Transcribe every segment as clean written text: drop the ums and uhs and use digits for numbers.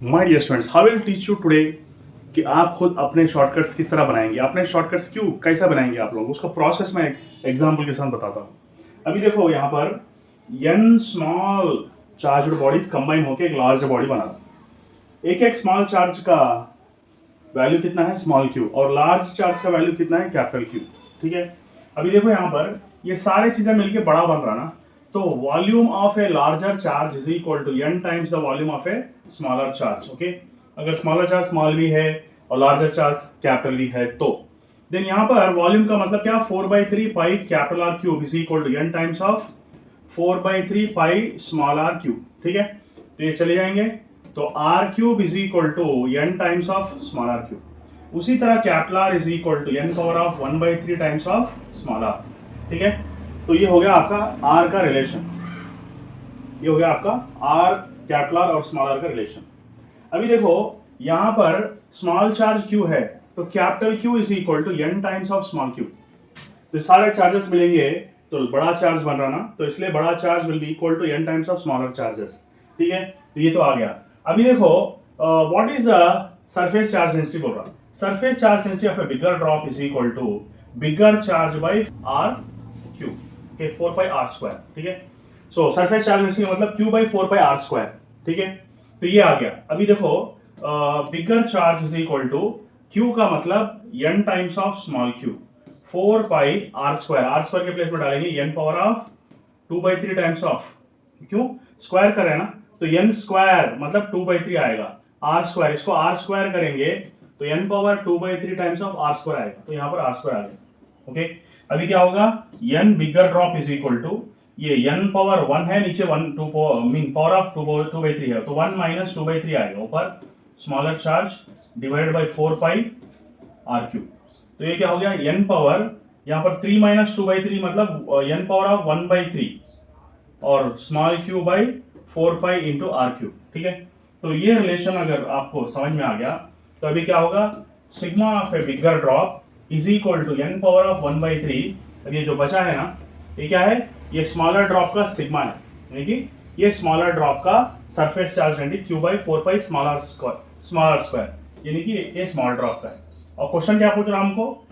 My dear students, how will teach you today कि आप खुद अपने शॉर्टकट्स किस तरह बनाएंगे, अपने शॉर्टकट्स क्यों कैसा बनाएंगे आप लोग, उसका प्रोसेस मैं एग्जांपल के साथ बताता हूँ। अभी देखो यहाँ पर n small charged bodies combine होकर एक लार्ज बॉडी बना रहा। एक एक स्मॉल चार्ज का वैल्यू कितना है, स्मॉल क्यू, और लार्ज चार्ज का वैल्यू कितना है, कैपिटल क्यू। ठीक है, अभी देखो यहाँ पर ये सारे चीजें मिलके बड़ा बन रहा ना, तो volume of a larger charge is equal to n times the volume of a smaller charge. Okay, अगर स्मॉलर चार्ज स्मॉल भी है और लार्जर चार्ज कैपिटल भी है तो देन यहाँ पर वॉल्यूम का मतलब क्या, 4/3 pi capital R cube is equal to n times of 4/3 pi small R cube. ठीक है, तो ये चले जाएंगे, तो R cube is equal to n times of small R cube. उसी तरह capital R is equal to n power of 1/3 times of small R. ठीक है, तो ये हो गया आपका आर का रिलेशन, ये हो गया आपका आर कैपिटल आर और स्मॉल आर का रिलेशन। अभी देखो यहां पर स्मॉल चार्ज क्यू है, तो capital Q is equal to n times of small Q. तो सारे चार्जेस मिलेंगे तो बड़ा चार्ज बन रहा ना, तो इसलिए बड़ा charge will be equal to n times of smaller charges. ठीक है, तो ये तो आ गया। अभी देखो what is the surface charge density बोल रहा, surface charge density of a bigger drop is equal to bigger charge by R Q, okay, 4 pi R square. ठीक है, सो सरफेस चार्ज डेंसिटी मतलब Q by 4 pi R square. ठीक है, तो ये आ गया। अभी देखो bigger charge is equal to Q का मतलब n times of small Q, 4 pi R square, R square के प्लेस में डालेंगे n power of 2/3 times of, क्यों स्क्वायर कर रहे हैं ना, तो n स्क्वायर मतलब 2/3 आएगा, आर स्क्वायर, इसको आर स्क्वायर करेंगे तो n power 2/3 times of R square आएगा, तो यहाँ पर आर स्क्वायर आ गया। ओके, अभी क्या होगा, n bigger drop is equal to ये n पावर 1 है, नीचे 1 2 मीन पावर ऑफ 2/3 है, तो 1 माइनस 2/3 आएगा, ऊपर smaller charge divided by 4 pi R cube. तो ये क्या हो गया, n पावर यहाँ पर 3 माइनस 2/3 मतलब n पावर ऑफ 1/3 और small Q by 4 pi into R cube. ठीक है, तो ये रिलेशन अगर आपको समझ में आ गया तो अभी क्या होगा, sigma of a bigger drop is equal to n power of 1/3। अब ये जो बचा है ना, ये क्या है, ये स्मॉलर ड्रॉप का सिग्मा है, यानी कि ये स्मॉलर ड्रॉप का surface charge density Q by 4 pi smaller square, यानी कि ये स्मॉल ड्रॉप का है। और क्वेश्चन क्या पूछ रहा हमको,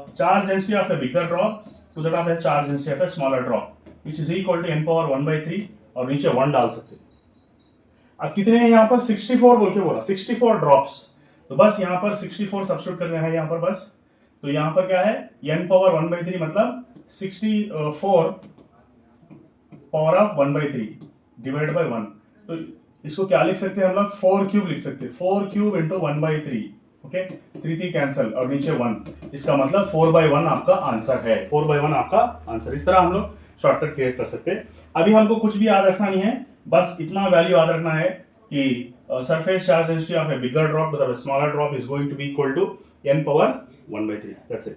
charge density of a bigger drop to that of a charge density of a smaller drop which is equal to n power 1/3 और नीचे 1 डाल सकते। अब कितने हैं यहाँ पर, 64 बोल के बोला, 64 ड्रॉप्स, तो बस यहाँ पर 64 सब्स्टिट्यूट करना है यहाँ पर बस। तो यहाँ पर क्या है, n पावर 1/3 मतलब 64 पावर ऑफ 1/3 डिवाइड बाय 1, तो इसको क्या लिख सकते हैं हम लोग, 4 क्यूब लिख सकते हैं, 4 क्यूब इंटू 1/3। ओके, 3 कैंसल और नीचे 1, इसका मतलब 4/1 आपका आंसर है, 4/1 आपका आंसर। इस तरह हम लोग शॉर्टकट क्रिएट कर सकते हैं। अभी हमको कुछ भी याद रखना नहीं है, बस इतना वैल्यू याद रखना है कि surface charge density of a bigger drop to the smaller drop is going to be equal to n power 1/3। That's it.